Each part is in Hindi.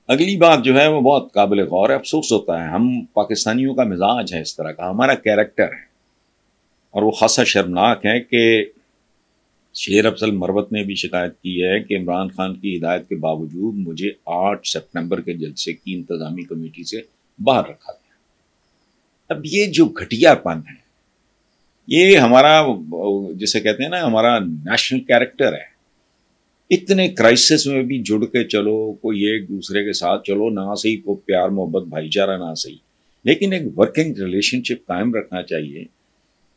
अगली बात जो है वो बहुत काबिल गौर है। अफसोस होता है, हम पाकिस्तानियों का मिजाज है इस तरह का, हमारा कैरेक्टर है, और वो खासा शर्मनाक है कि शेर अफजल मरवत ने भी शिकायत की है कि इमरान खान की हिदायत के बावजूद मुझे 8 सितंबर के जलसे की इंतजामी कमेटी से बाहर रखा गया। अब ये जो घटियापन है, ये हमारा, जिसे कहते हैं ना, हमारा नेशनल कैरेक्टर है। इतने क्राइसिस में भी जुड़ के चलो, कोई एक दूसरे के साथ चलो, ना सही को प्यार मोहब्बत भाईचारा ना सही, लेकिन एक वर्किंग रिलेशनशिप कायम रखना चाहिए।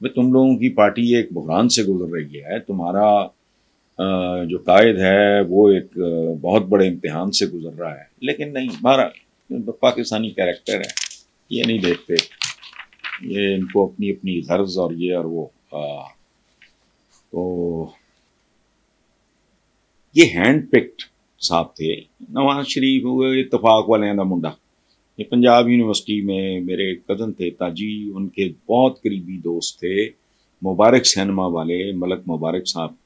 वे तुम लोगों की पार्टी एक बुहरान से गुजर रही है, तुम्हारा जो कायद है वो एक बहुत बड़े इम्तिहान से गुजर रहा है, लेकिन नहीं, हमारा पाकिस्तानी कैरेक्टर है, ये नहीं देखते, ये इनको अपनी अपनी गर्ज और ये और वो। तो ये हैंड पिक्ड साहब थे, नवाज शरीफ हुए इतफाक वाले का मुंडा। ये पंजाब यूनिवर्सिटी में मेरे कज़न थे ताजी, उनके बहुत करीबी दोस्त थे मुबारक सिनेमा वाले मलक मुबारक साहब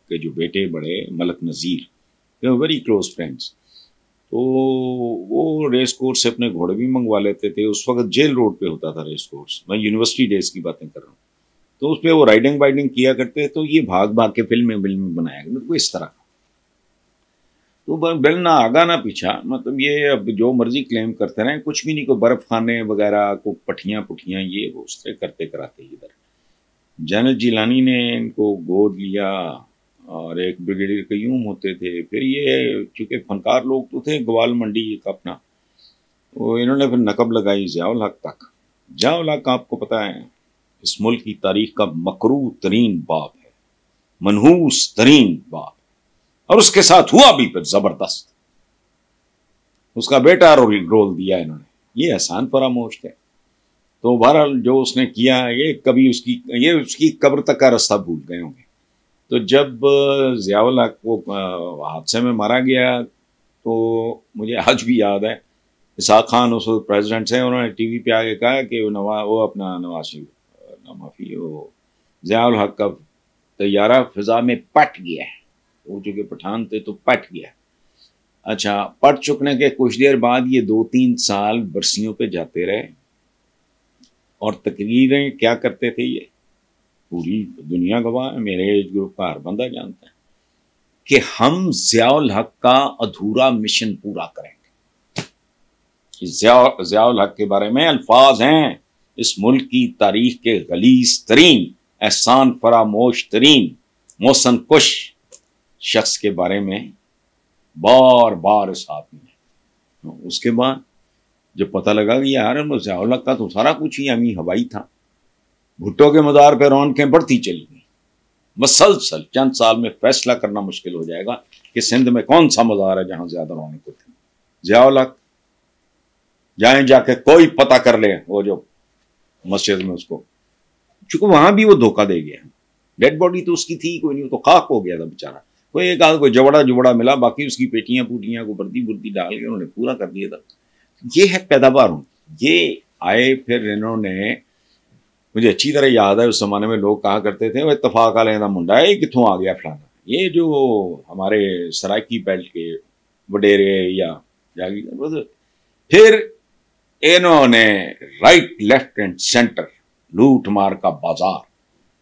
के जो बेटे बड़े मलक नज़ीर, दे वर वेरी क्लोज फ्रेंड्स। तो वो रेस कोर्स से अपने घोड़े भी मंगवा लेते थे। उस वक्त जेल रोड पे होता था रेस कोर्स, मैं यूनिवर्सिटी डेज की बातें कर रहा हूँ। तो उस पर वो राइडिंग वाइडिंग किया करते, तो ये भाग भाग के फिल्में बनाया गया, मतलब इस तरह। तो बिल ना आगा ना पीछा, मतलब ये अब जो मर्जी क्लेम करते रहे, कुछ भी नहीं, को बर्फ खाने वगैरह को पठियां पुठियां ये वो उस तरह करते कराते इधर। जैनत जिलानी ने इनको गोद लिया, और एक ब्रिगेडियर कयूम होते थे। फिर ये चूंकि फनकार लोग तो थे, ग्वाल मंडी एक अपना, वो इन्होंने फिर नकब लगाई ज़ियाउल हक तक। ज़ियाउल हक आपको पता है इस मुल्क की तारीख का मकरूह तरीन बाप है, मनहूस तरीन बाप, और उसके साथ हुआ भी फिर जबरदस्त। उसका बेटा रोल दिया इन्होंने, ये एहसान फरामोश है। तो बहरहाल जो उसने किया, ये कभी उसकी कब्र तक का रास्ता भूल गए होंगे। तो जब ज़ियाउल हक को हादसे में मारा गया, तो मुझे आज भी याद है, इसाक खान उस प्रेसिडेंट से, उन्होंने टीवी पे आके कहा कि वो अपना माफी वो ज़ियाउल हक का तैयारा फिजा में पट गया है। वो जो कि पठान थे तो पट गया। अच्छा, पट चुकने के कुछ देर बाद ये 2-3 साल बरसियों पे जाते रहे, और तकरीरें क्या करते थे, ये पूरी दुनिया गवाह है, मेरे एज ग्रुप का हर बंदा जानता है कि हम ज़ियाउल हक का अधूरा मिशन पूरा करेंगे। ज़ियाउल हक के बारे में अल्फाज हैं, इस मुल्क की तारीख के गलीज तरीन, एहसान फरामोश तरीन, मोहसन कुश शख्स के बारे में बार बार इस आदमी ने। उसके बाद जब पता लगा कि यार ज़ियाउल हक का तो सारा कुछ ही अमी हवाई था, भुट्टो के मदार पर रौनकें बढ़ती चली गई। मसलसल चंद साल में फैसला करना मुश्किल हो जाएगा कि सिंध में कौन सा मज़ार है जहां ज्यादा रौनक होती। ज़ियाउल हक जाए जाके कोई पता कर ले, वो जो मस्जिद में उसको, चूंकि वहां भी वो धोखा दे गया। डेड बॉडी तो उसकी थी कोई नहीं, तो खाक हो गया था बेचारा। कोई एक आध कोई जबड़ा जुबड़ा मिला, बाकी उसकी पेटियां पुटियां को वर्दी बुर्दी डाल के उन्होंने पूरा कर दिया था। ये है पैदावार उनकी। ये आए, फिर इन्होंने, मुझे अच्छी तरह याद है उस जमाने में लोग कहा करते थे वो इत्तफाक वाले का मुंडा है, कितों आ गया फलाना। ये जो हमारे सराइकी बेल्ट के वडेरे या जागीर, फिर इन्होंने राइट लेफ्ट एंड सेंटर लूट मार का बाजार,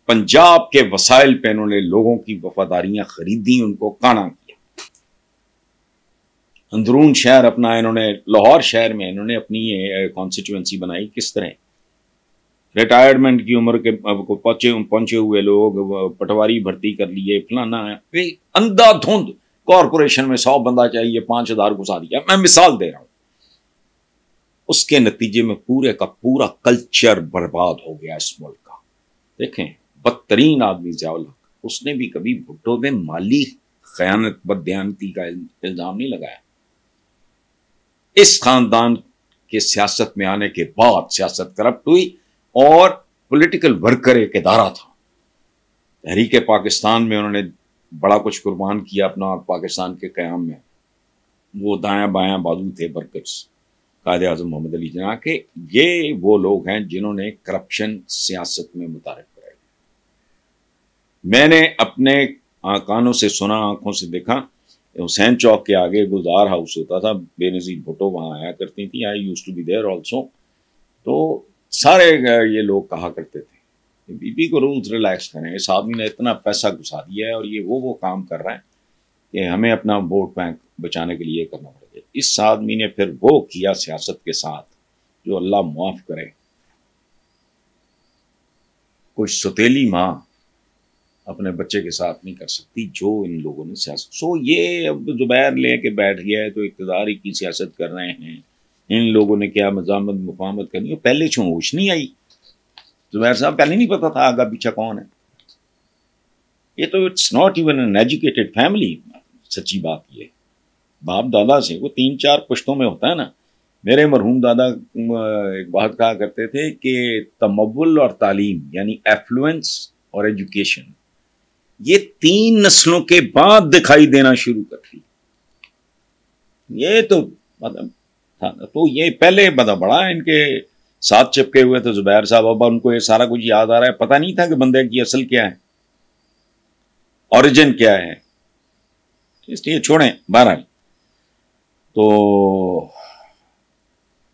पंजाब के वसाइल पे इन्होंने लोगों की वफादारियां खरीदी, उनको काना किया। अंदरून शहर अपना इन्होंने, लाहौर शहर में इन्होंने अपनी कॉन्स्टिट्यूएंसी बनाई। किस तरह रिटायरमेंट की उम्र के को पहुंचे हुए लोग पटवारी भर्ती कर लिए, फलाना है, अंधाधुंध कॉरपोरेशन में 100 बंदा चाहिए, 5000 घुसा दिया। मैं मिसाल दे रहा हूं। उसके नतीजे में पूरे का पूरा कल्चर बर्बाद हो गया इस मुल्क का। देखें, बदतरीन आदमी ज़ियाउल हक, उसने भी कभी भुट्टो में माली खयानत बददयानती का इल्जाम नहीं लगाया। इस खानदान के सियासत में आने के बाद सियासत करप्ट हुई, और पॉलिटिकल वर्कर एक इदारा था। तहरीक पाकिस्तान में उन्होंने बड़ा कुछ कुर्बान किया अपना, और पाकिस्तान के क़याम में वो दायां बायां बाजू थे वर्कर्स, कायदे आज़म मोहम्मद अली जिन्ना के। ये वो लोग हैं जिन्होंने करप्शन सियासत में मुतारिफ कराया। मैंने अपने कानों से सुना, आंखों से देखा हुसैन चौक के आगे गुलजार हाउस होता था, बेनज़ीर भुट्टो वहाँ आया करती थी, I used to be there also. तो सारे ये लोग कहा करते थे बीबी को रूल्स रिलैक्स करें, इस आदमी ने इतना पैसा घुसा दिया है और ये वो काम कर रहा है कि हमें अपना वोट बैंक बचाने के लिए करना पड़ेगा। इस आदमी ने फिर वो किया सियासत के साथ जो अल्लाह मुआफ करे, कोई सौतेली माँ अपने बच्चे के साथ नहीं कर सकती जो इन लोगों ने सियासत। सो ये अब जुबैर लेके बैठ गया है तो इक़्तिदार की सियासत कर रहे हैं। इन लोगों ने क्या मज़ामत मुफाहमत करनी है, पहले क्यों होश नहीं आई? जुबैर साहब पहले नहीं पता था आगा पीछा कौन है? ये तो it's not even an educated family. सच्ची बात ये बाप दादा से वो 3-4 पुश्तों में होता है ना। मेरे मरहूम दादा एक बात कहा करते थे कि तमव्वुल और तालीम यानी एफ्लुएंस और एजुकेशन ये 3 नस्लों के बाद दिखाई देना शुरू करती। ये तो मतलब था। तो ये पहले बड़ा इनके साथ चिपके हुए थे जुबैर साहब। अब उनको ये सारा कुछ याद आ रहा है, पता नहीं था कि बंदे की असल क्या है, ओरिजिन क्या है, इसलिए छोड़ें। बहरहाल तो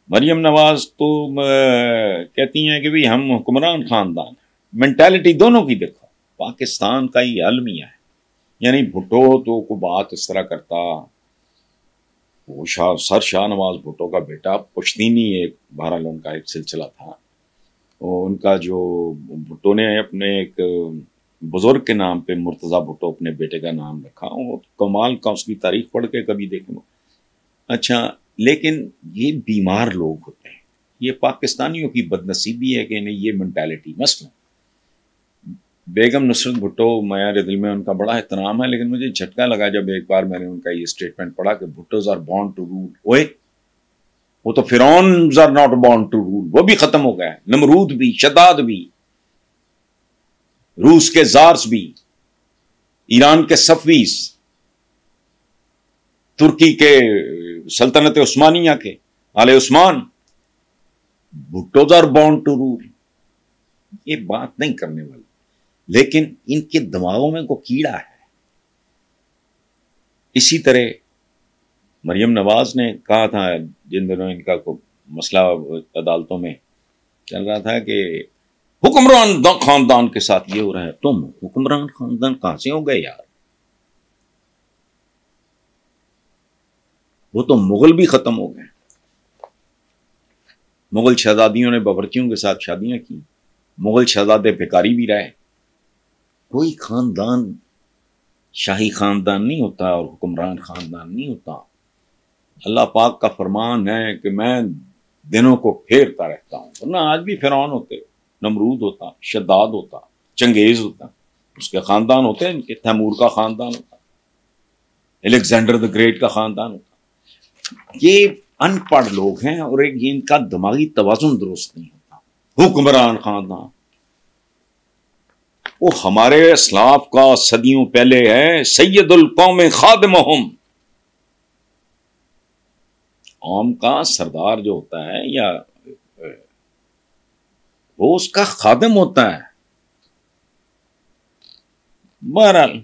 मरियम नवाज तो कहती हैं कि भाई हम हुक्मरान खानदान। मेंटालिटी दोनों की देखो, पाकिस्तान का ही अलमिया है। यानी भुट्टो तो को बात इस तरह करता, वो सर शाहनवाज भुट्टो का बेटा पुश्तीनी एक बहरहाल उनका एक सिलसिला था। और उनका जो भुट्टो ने अपने एक बुजुर्ग के नाम पे मुर्तज़ा भुट्टो अपने बेटे का नाम रखा, वो कमाल का उसकी तारीख पढ़ के कभी देखें। अच्छा, लेकिन ये बीमार लोग होते हैं। ये पाकिस्तानियों की बदनसीबी है कि इन्हें ये मेंटालिटी। मसलन बेगम नुसरत भुट्टो, मेरे दिल में उनका बड़ा एहतराम है, लेकिन मुझे झटका लगा जब एक बार मैंने उनका ये स्टेटमेंट पढ़ा कि Bhuttos are born to rule. ओए, वो तो फिरौन are not born to rule, वो भी खत्म हो गया है। नमरूद भी, शद्दाद भी, रूस के जार्स भी, ईरान के सफवीज, तुर्की के सल्तनत उस्मानिया के आले उस्मान, Bhuttos are born to rule. ये बात नहीं करने वाली, लेकिन इनके दिमागों में को कीड़ा है। इसी तरह मरियम नवाज ने कहा था जिन दिनों इनका को मसला अदालतों में चल रहा था कि हुक्मरान खानदान के साथ ये हो रहा है। तुम हुक्मरान खानदान कहां से हो गए यार? वो तो मुगल भी खत्म हो गए। मुगल शहजादियों ने बावर्चियों के साथ शादियां की, मुगल शहजादे भिखारी भी रहे। कोई खानदान शाही खानदान नहीं होता और हुक्मरान खानदान नहीं होता। अल्लाह पाक का फरमान है कि मैं दिनों को फेरता रहता हूं। वरना आज भी फिरौन होते, नमरूद होता, शद्दाद होता, चंगेज होता, उसके खानदान होते हैं। इनके तैमूर का खानदान होता, अलेक्जेंडर द ग्रेट का खानदान होता। ये अनपढ़ लोग हैं और एक इनका दिमागी तवाजुन दुरुस्त नहीं होता। हुक्मरान खानदान वो हमारे इस्लाफ का सदियों पहले है, सैयदुल कौम खादिमुहुम। कौम का सरदार जो होता है या वो उसका खादिम होता है। बहरहाल